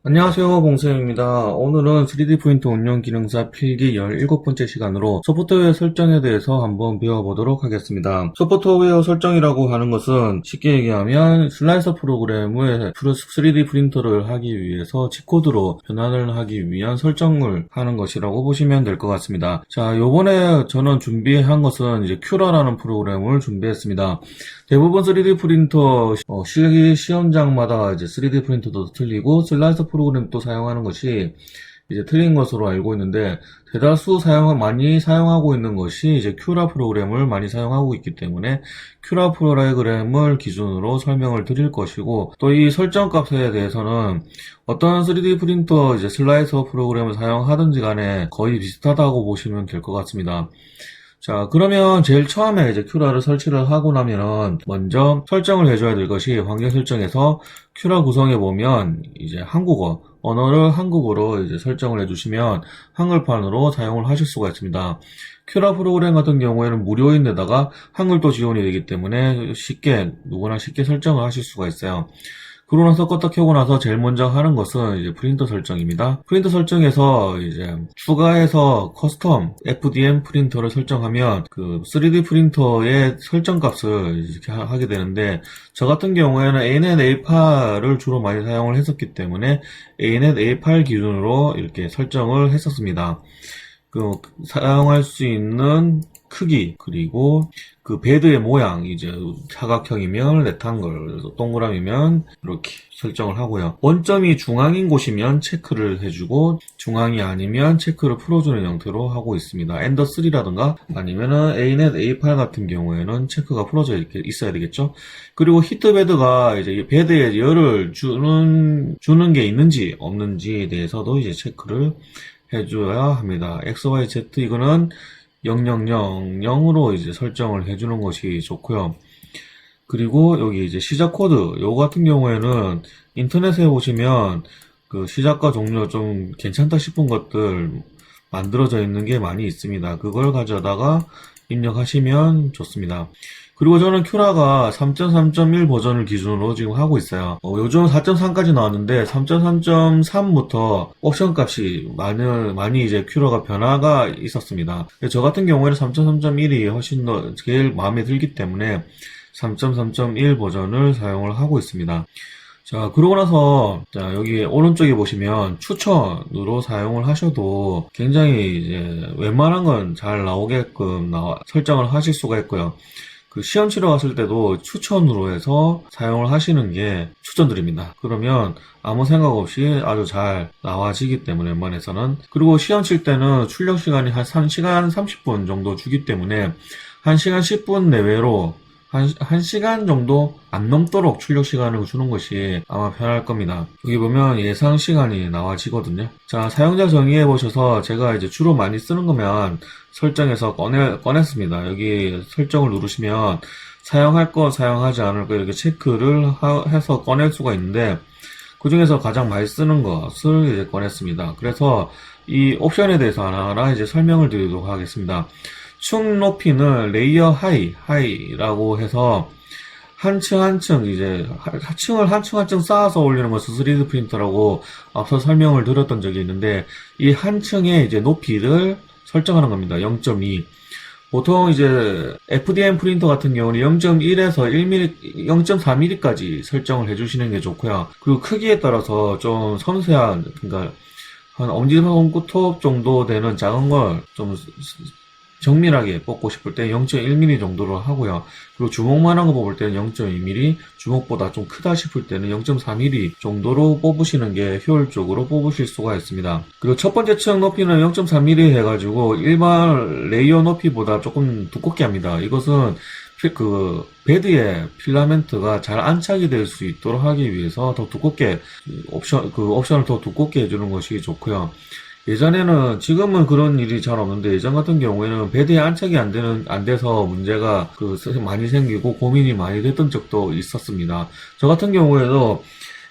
안녕하세요, 봉쌤입니다. 오늘은 3D 프린터 운영 기능사 필기 17번째 시간으로 소프트웨어 설정에 대해서 한번 배워보도록 하겠습니다. 소프트웨어 설정이라고 하는 것은 쉽게 얘기하면 슬라이서 프로그램을 3D 프린터를 하기 위해서 G코드로 변환을 하기 위한 설정을 하는 것이라고 보시면 될 것 같습니다. 자, 요번에 저는 준비한 것은 이제 큐라라는 프로그램을 준비했습니다. 대부분 3D 프린터 실기 시험장마다 이제 3D 프린터도 틀리고 슬라이서 프로그램도 사용하는 것이 이제 틀린 것으로 알고 있는데 대다수 많이 사용하고 있는 것이 이제 큐라 프로그램을 많이 사용하고 있기 때문에 큐라 프로그램을 기준으로 설명을 드릴 것이고 또 이 설정 값에 대해서는 어떤 3D 프린터 이제 슬라이서 프로그램을 사용하든지 간에 거의 비슷하다고 보시면 될 것 같습니다. 자, 그러면 제일 처음에 이제 큐라를 설치를 하고 나면은 먼저 설정을 해줘야 될 것이 환경 설정에서 큐라 구성에 보면 이제 한국어, 언어를 한국어로 이제 설정을 해주시면 한글판으로 사용을 하실 수가 있습니다. 큐라 프로그램 같은 경우에는 무료인데다가 한글도 지원이 되기 때문에 누구나 쉽게 설정을 하실 수가 있어요. 그러고 나서 껐다 켜고 나서 제일 먼저 하는 것은 이제 프린터 설정입니다. 프린터 설정에서 이제 추가해서 커스텀 FDM 프린터를 설정하면 그 3D 프린터의 설정 값을 이렇게 하게 되는데 저 같은 경우에는 ANET A8을 주로 많이 사용을 했었기 때문에 ANET A8 기준으로 이렇게 설정을 했었습니다. 그 사용할 수 있는 크기 그리고 그 베드의 모양 이제 사각형이면 레ክ탄글 동그라미면 이렇게 설정을 하고요. 원점이 중앙인 곳이면 체크를 해주고 중앙이 아니면 체크를 풀어주는 형태로 하고 있습니다. 엔더 3라든가 아니면은 ANET A8 같은 경우에는 체크가 풀어져 있어야 되겠죠. 그리고 히트 베드가 이제 베드에 열을 주는 게 있는지 없는지에 대해서도 이제 체크를 해줘야 합니다. XYZ 이거는 0000으로 이제 설정을 해주는 것이 좋고요. 그리고 여기 이제 시작 코드, 요거 같은 경우에는 인터넷에 보시면 그 시작과 종료 좀 괜찮다 싶은 것들 만들어져 있는 게 많이 있습니다. 그걸 가져다가 입력하시면 좋습니다. 그리고 저는 큐라가 3.3.1 버전을 기준으로 지금 하고 있어요. 요즘 4.3까지 나왔는데 3.3부터 옵션 값이 많이 이제 큐라가 변화가 있었습니다. 저 같은 경우에는 3.3.1이 훨씬 더 제일 마음에 들기 때문에 3.3.1 버전을 사용을 하고 있습니다. 자, 그러고 나서, 자, 여기 오른쪽에 보시면 추천으로 사용을 하셔도 굉장히 이제 웬만한 건 잘 나오게끔 설정을 하실 수가 있고요. 그 시험 치러 갔을 때도 추천으로 해서 사용을 하시는 게 추천드립니다. 그러면 아무 생각 없이 아주 잘 나와지기 때문에 웬만해서는. 그리고 시험 칠 때는 출력 시간이 한 1시간 30분 정도 주기 때문에 1시간 10분 내외로 1시간 정도 안 넘도록 출력 시간을 주는 것이 아마 편할 겁니다. 여기 보면 예상 시간이 나와지거든요. 자, 사용자 정의해 보셔서 제가 이제 주로 많이 쓰는 거면 설정해서 꺼냈습니다. 여기 설정을 누르시면 사용할 거, 사용하지 않을 거 이렇게 체크를 해서 꺼낼 수가 있는데 그 중에서 가장 많이 쓰는 것을 이제 꺼냈습니다. 그래서 이 옵션에 대해서 하나하나 이제 설명을 드리도록 하겠습니다. 층 높이는 레이어 하이라고 해서 한 층 한 층 이제 층을 한 층 한 층 쌓아서 올리는 것을 3D 프린터라고 앞서 설명을 드렸던 적이 있는데 이 한 층의 이제 높이를 설정하는 겁니다. 0.2. 보통 이제 FDM 프린터 같은 경우는 0.1에서 1mm, 0.4mm까지 설정을 해주시는 게 좋고요. 그리고 크기에 따라서 좀 섬세한, 그러니까 한 엄지손톱 정도 되는 작은 걸 좀 정밀하게 뽑고 싶을 때 0.1mm 정도로 하고요. 그리고 주먹만한 거 뽑을 때는 0.2mm, 주먹보다 좀 크다 싶을 때는 0.4mm 정도로 뽑으시는 게 효율적으로 뽑으실 수가 있습니다. 그리고 첫 번째 층 높이는 0.4mm 해가지고 일반 레이어 높이보다 조금 두껍게 합니다. 이것은 그 베드에 필라멘트가 잘 안착이 될 수 있도록 하기 위해서 더 두껍게 옵션을 더 두껍게 해주는 것이 좋고요. 지금은 그런 일이 잘 없는데 예전 같은 경우에는 베드에 안착이 안 돼서 문제가 많이 생기고 고민이 많이 됐던 적도 있었습니다. 저 같은 경우에도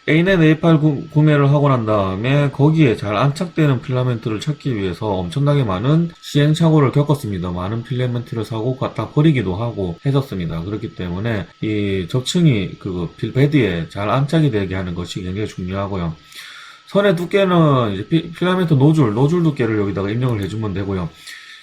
ANET A8 구매를 하고 난 다음에 거기에 잘 안착되는 필라멘트를 찾기 위해서 엄청나게 많은 시행착오를 겪었습니다. 많은 필라멘트를 사고 갖다 버리기도 하고 했었습니다. 그렇기 때문에 이 적층이 베드에 잘 안착이 되게 하는 것이 굉장히 중요하고요. 선의 두께는 이제 필라멘트 노즐 두께를 여기다가 입력을 해주면 되고요.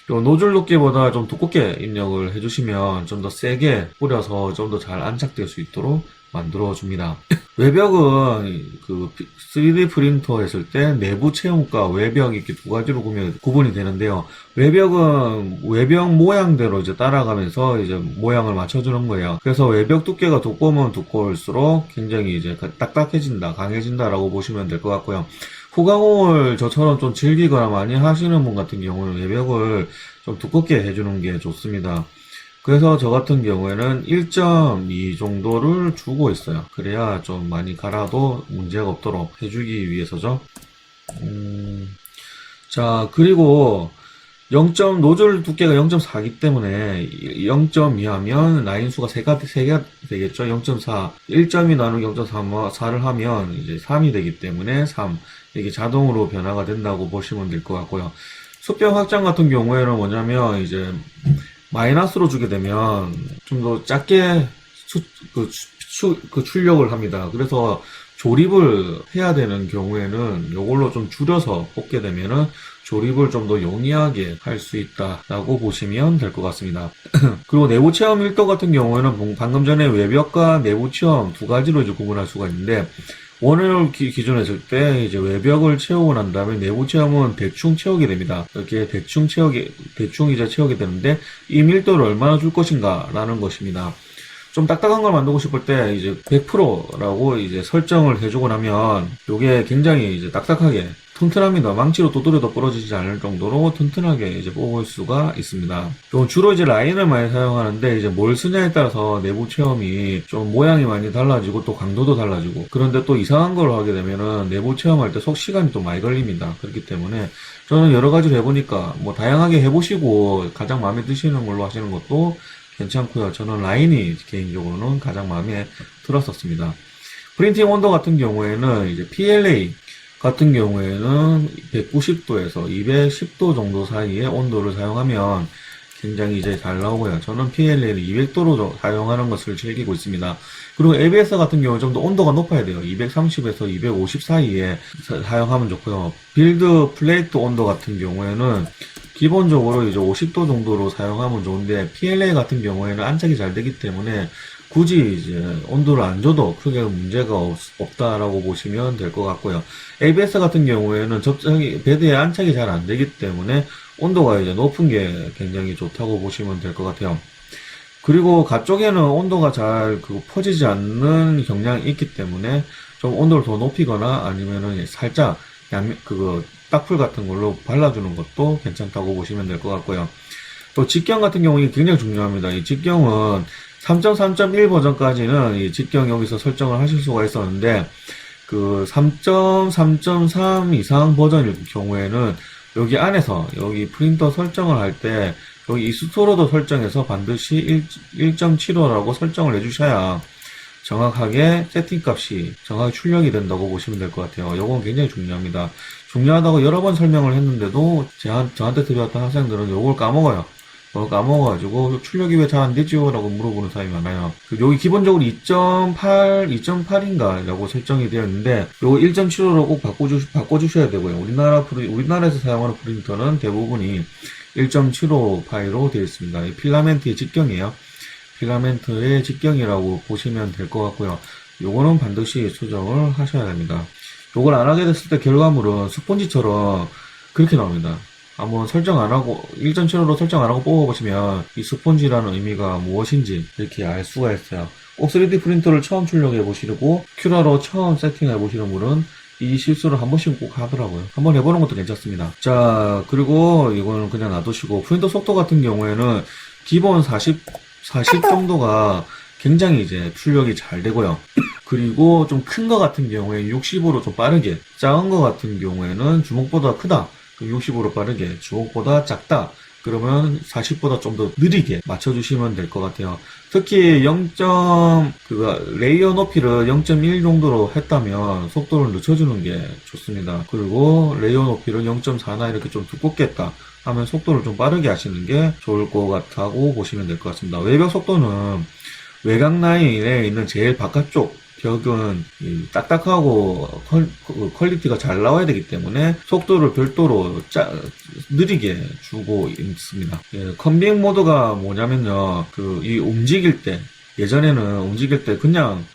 요 노즐 두께보다 좀 두껍게 입력을 해주시면 좀 더 세게 뿌려서 좀 더 잘 안착될 수 있도록 만들어줍니다. 외벽은 그 3D 프린터 했을 때 내부 체험과 외벽 이렇게 두 가지로 구분이 되는데요. 외벽은 외벽 모양대로 이제 따라가면서 이제 모양을 맞춰주는 거예요. 그래서 외벽 두께가 두꺼우면 두꺼울수록 굉장히 이제 딱딱해진다, 강해진다라고 보시면 될 것 같고요. 후가공을 저처럼 좀 즐기거나 많이 하시는 분 같은 경우는 외벽을 좀 두껍게 해주는 게 좋습니다. 그래서 저 같은 경우에는 1.2 정도를 주고 있어요. 그래야 좀 많이 갈아도 문제가 없도록 해주기 위해서죠. 자, 그리고 노즐 두께가 0.4이기 때문에 0.2 하면 라인 수가 3가 되겠죠. 0.4. 1.2 나누기 0.4를 하면 이제 3이 되기 때문에 3. 이게 자동으로 변화가 된다고 보시면 될 것 같고요. 수평 확장 같은 경우에는 뭐냐면 이제 마이너스로 주게 되면 좀 더 작게 출력을 합니다. 그래서 조립을 해야 되는 경우에는 이걸로 좀 줄여서 뽑게 되면은 조립을 좀 더 용이하게 할 수 있다라고 보시면 될 것 같습니다. 그리고 내부 체험 1도 같은 경우에는 방금 전에 외벽과 내부 체험 두 가지로 이제 구분할 수가 있는데, 원을 기준으로 했을 때 이제 외벽을 채우고 난 다음에 내부 체험은 대충 채우게 됩니다. 이렇게 대충 이제 채우게 되는데, 이 밀도를 얼마나 줄 것인가라는 것입니다. 좀 딱딱한 걸 만들고 싶을 때 이제 100%라고 이제 설정을 해주고 나면 이게 굉장히 이제 딱딱하게 튼튼합니다. 망치로 두드려도 부러지지 않을 정도로 튼튼하게 이제 뽑을 수가 있습니다. 주로 이제 라인을 많이 사용하는데 이제 뭘 쓰냐에 따라서 내부 체험이 좀 모양이 많이 달라지고 또 강도도 달라지고, 그런데 또 이상한 걸 하게 되면은 내부 체험할 때 시간이 또 많이 걸립니다. 그렇기 때문에 저는 여러 가지로 해보니까 뭐 다양하게 해보시고 가장 마음에 드시는 걸로 하시는 것도 괜찮고요. 저는 라인이 개인적으로는 가장 마음에 들었었습니다. 프린팅 온도 같은 경우에는 이제 PLA 같은 경우에는 190도에서 210도 정도 사이의 온도를 사용하면 굉장히 이제 잘 나오고요. 저는 PLA를 200도로 사용하는 것을 즐기고 있습니다. 그리고 ABS 같은 경우는 좀 더 온도가 높아야 돼요. 230에서 250 사이에 사용하면 좋고요. 빌드 플레이트 온도 같은 경우에는 기본적으로 이제 50도 정도로 사용하면 좋은데, PLA 같은 경우에는 안착이 잘 되기 때문에 굳이 이제 온도를 안 줘도 크게 문제가 없다라고 보시면 될 것 같고요. ABS 같은 경우에는 베드에 안착이 잘 안 되기 때문에 온도가 이제 높은 게 굉장히 좋다고 보시면 될 것 같아요. 그리고 가쪽에는 온도가 잘 퍼지지 않는 경향이 있기 때문에 좀 온도를 더 높이거나 아니면은 살짝 딱풀 같은 걸로 발라주는 것도 괜찮다고 보시면 될 것 같고요. 또 직경 같은 경우는 굉장히 중요합니다. 이 직경은 3.3.1 버전까지는 이 직경 여기서 설정을 하실 수가 있었는데, 그 3.3.3 이상 버전일 경우에는 여기 안에서 여기 프린터 설정을 할 때 여기 익스트루더 설정해서 반드시 1.75라고 설정을 해주셔야 정확하게 세팅값이 정확히 출력이 된다고 보시면 될 것 같아요. 이건 굉장히 중요합니다. 중요하다고 여러 번 설명을 했는데도 저한테 들어왔던 학생들은 이걸 까먹어요. 까먹어가지고 출력이 왜 잘 안 되죠? 라고 물어보는 사람이 많아요. 여기 기본적으로 2.8인가 라고 설정이 되어 있는데, 요거 1.75로 꼭 바꿔주셔야 되고요. 우리나라에서 사용하는 프린터는 대부분이 1.75 파이로 되어 있습니다. 필라멘트의 직경이에요. 필라멘트의 직경이라고 보시면 될 것 같고요. 요거는 반드시 수정을 하셔야 됩니다. 요걸 안 하게 됐을 때 결과물은 스폰지처럼 그렇게 나옵니다. 한번 설정 안 하고 1.75로 설정 안 하고 뽑아보시면 이 스폰지라는 의미가 무엇인지 이렇게 알 수가 있어요. 꼭 3D 프린터를 처음 출력해 보시고 큐라로 처음 세팅해 보시는 분은 이 실수를 한 번씩 꼭 하더라고요. 한번 해보는 것도 괜찮습니다. 자, 그리고 이거는 그냥 놔두시고, 프린터 속도 같은 경우에는 기본 40 정도가 굉장히 이제 출력이 잘 되고요. 그리고 좀 큰 거 같은 경우에 60으로 좀 빠르게, 작은 거 같은 경우에는 주먹보다 크다, 60으로 빠르게, 주먹보다 작다, 그러면 40보다 좀 더 느리게 맞춰주시면 될 것 같아요. 특히 레이어 높이를 0.1 정도로 했다면 속도를 늦춰주는 게 좋습니다. 그리고 레이어 높이를 0.4나 이렇게 좀 두껍게 했다 하면 속도를 좀 빠르게 하시는 게 좋을 것 같다고 보시면 될 것 같습니다. 외벽 속도는 외곽 라인에 있는 제일 바깥쪽 벽은 이 딱딱하고 퀄리티가 잘 나와야 되기 때문에 속도를 별도로 느리게 주고 있습니다. 예, 컨빙 모드가 뭐냐면요, 이 움직일 때, 예전에는 움직일 때 그냥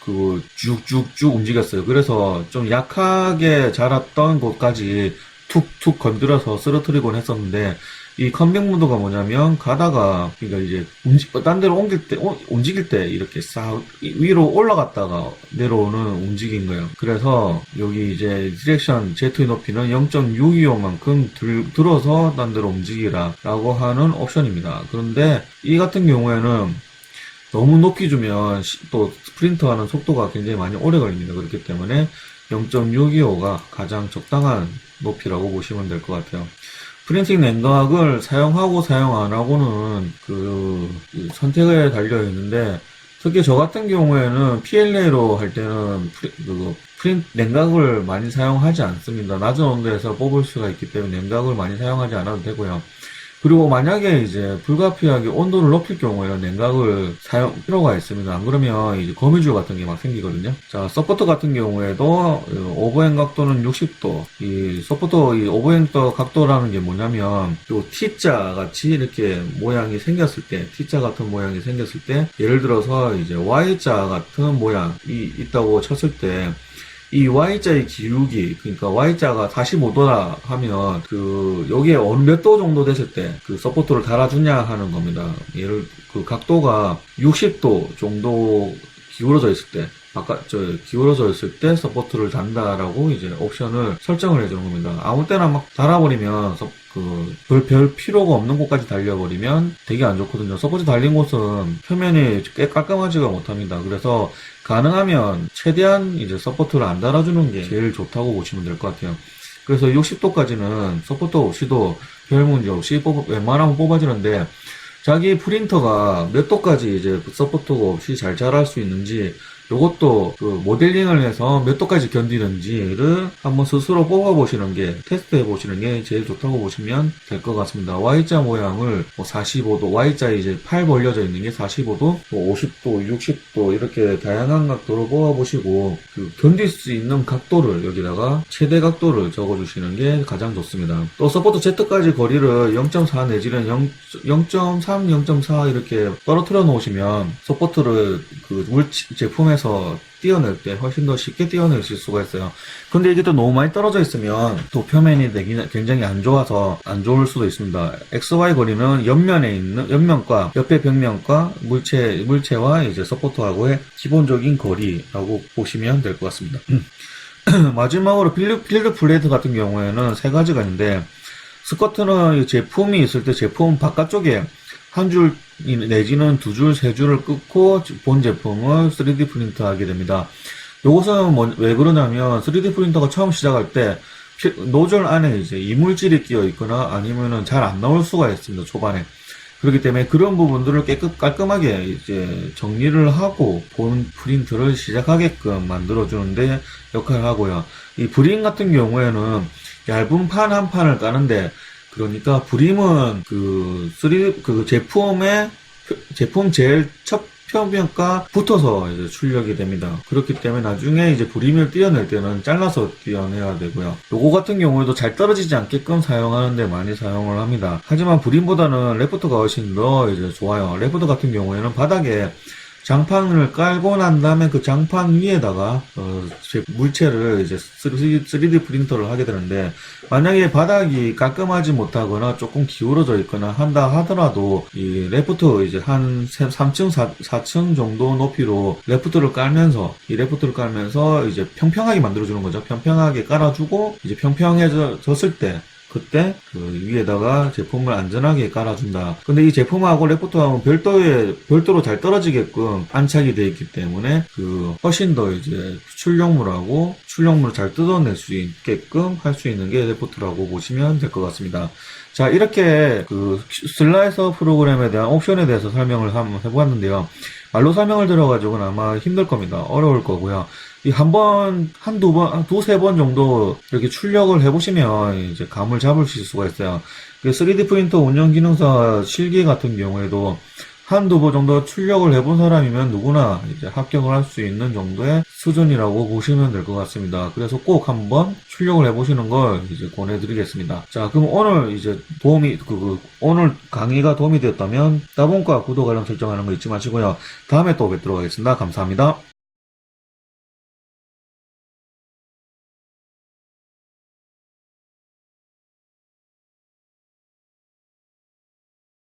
쭉쭉쭉 움직였어요. 그래서 좀 약하게 자랐던 곳까지 툭툭 건드려서 쓰러뜨리곤 했었는데, 이 컨빙 모드가 뭐냐면 가다가, 그러니까 이제 딴 데로 움직일 때 이렇게 싹 위로 올라갔다가 내려오는 움직인 거예요. 그래서 여기 이제 디렉션 Z의 높이는 0.625만큼 들어서 딴 데로 움직이라 라고 하는 옵션입니다. 그런데 이 같은 경우에는 너무 높이 주면 또 스프린트 하는 속도가 굉장히 많이 오래 걸립니다. 그렇기 때문에 0.625가 가장 적당한 높이라고 보시면 될 것 같아요. 프린팅 냉각을 사용하고 사용 안 하고는 선택에 달려 있는데, 특히 저 같은 경우에는 PLA로 할 때는 냉각을 많이 사용하지 않습니다. 낮은 온도에서 뽑을 수가 있기 때문에 냉각을 많이 사용하지 않아도 되고요. 그리고 만약에 이제 불가피하게 온도를 높일 경우에는 냉각을 사용 필요가 있습니다. 안 그러면 이제 거미줄 같은 게 막 생기거든요. 자, 서포터 같은 경우에도 오버행 각도는 60도. 이 서포터 이 오버행 각도라는 게 뭐냐면 요 T자 같이 이렇게 모양이 생겼을 때, T자 같은 모양이 생겼을 때, 예를 들어서 이제 Y자 같은 모양이 있다고 쳤을 때, 이 Y자의 기울기, 그러니까 Y자가 45도라 하면, 여기에 어느 몇 도 정도 됐을 때, 서포터를 달아주냐 하는 겁니다. 각도가 60도 정도 기울어져 있을 때, 기울어져 있을 때 서포트를 단다라고 이제 옵션을 설정을 해주는 겁니다. 아무 때나 막 달아버리면, 별 필요가 없는 곳까지 달려버리면 되게 안 좋거든요. 서포트 달린 곳은 표면이 꽤 깔끔하지가 못합니다. 그래서 가능하면 최대한 이제 서포트를 안 달아주는 게 제일 좋다고 보시면 될 것 같아요. 그래서 60도까지는 서포터 없이도 별 문제 없이 웬만하면 뽑아지는데, 자기 프린터가 몇 도까지 이제 서포터가 없이 잘 자랄 수 있는지, 요것도 모델링을 해서 몇 도까지 견디는지를 한번 스스로 뽑아보시는 게, 테스트해 보시는 게 제일 좋다고 보시면 될 것 같습니다. Y자 모양을 45도, Y자 이제 팔 벌려져 있는 게 45도, 50도, 60도 이렇게 다양한 각도로 뽑아보시고, 견딜 수 있는 각도를 여기다가 최대 각도를 적어주시는 게 가장 좋습니다. 또 서포트 Z까지 거리를 0.4 내지는 0.3, 0.4 이렇게 떨어뜨려 놓으시면 서포트를 제품에서 띄어낼 때 훨씬 더 쉽게 띄어내실 수가 있어요. 근데 이게 또 너무 많이 떨어져 있으면 또 표면이 굉장히 안 좋아서 안 좋을 수도 있습니다. XY 거리는 옆면에 있는 옆면과 옆에 벽면과 물체와 이제 서포터하고의 기본적인 거리라고 보시면 될 것 같습니다. 마지막으로 필드 플레이트 같은 경우에는 세 가지가 있는데, 스커트는 제품이 있을 때 제품 바깥쪽에 한 줄 내지는 두 줄, 세 줄을 끊고 본 제품을 3D 프린트 하게 됩니다. 요것은 왜 그러냐면 3D 프린터가 처음 시작할 때 노즐 안에 이제 이물질이 끼어 있거나 아니면은 잘 안 나올 수가 있습니다, 초반에. 그렇기 때문에 그런 부분들을 깔끔하게 이제 정리를 하고 본 프린트를 시작하게끔 만들어주는데 역할을 하고요. 이 브림 같은 경우에는 얇은 판 한 판을 까는데, 그러니까 브림은 제품 제일 첫 표면과 붙어서 이제 출력이 됩니다. 그렇기 때문에 나중에 이제 브림을 띄어낼 때는 잘라서 띄어내야 되고요. 요거 같은 경우에도 잘 떨어지지 않게끔 사용하는데 많이 사용을 합니다. 하지만 브림보다는 래프터가 훨씬 더 이제 좋아요. 래프터 같은 경우에는 바닥에 장판을 깔고 난 다음에 그 장판 위에다가 물체를 이제 3D 프린터를 하게 되는데, 만약에 바닥이 깔끔하지 못하거나 조금 기울어져 있거나 한다 하더라도 이 래프터 이제 한 3층 4층 정도 높이로 래프터를 깔면서 이제 평평하게 만들어주는 거죠. 평평하게 깔아주고 이제 평평해졌을 때 그때 위에다가 제품을 안전하게 깔아준다. 근데 이 제품하고 래프터하고 별도로 잘 떨어지게끔 안착이 되어 있기 때문에 훨씬 더 이제 출력물을 잘 뜯어낼 수 있게끔 할 수 있는 게 래프터라고 보시면 될 것 같습니다. 자, 이렇게 슬라이서 프로그램에 대한 옵션에 대해서 설명을 한번 해보았는데요. 말로 설명을 들어가지고는 아마 힘들 겁니다. 어려울 거고요. 두세 번 정도 이렇게 출력을 해보시면 이제 감을 잡으실 수가 있어요. 3D 프린터 운영 기능사 실기 같은 경우에도 한두 번 정도 출력을 해본 사람이면 누구나 이제 합격을 할 수 있는 정도의 수준이라고 보시면 될 것 같습니다. 그래서 꼭 한번 출력을 해보시는 걸 이제 권해드리겠습니다. 자, 그럼 오늘 이제 오늘 강의가 도움이 되었다면 따봉과 구독, 알람 설정하는 거 잊지 마시고요. 다음에 또 뵙도록 하겠습니다. 감사합니다.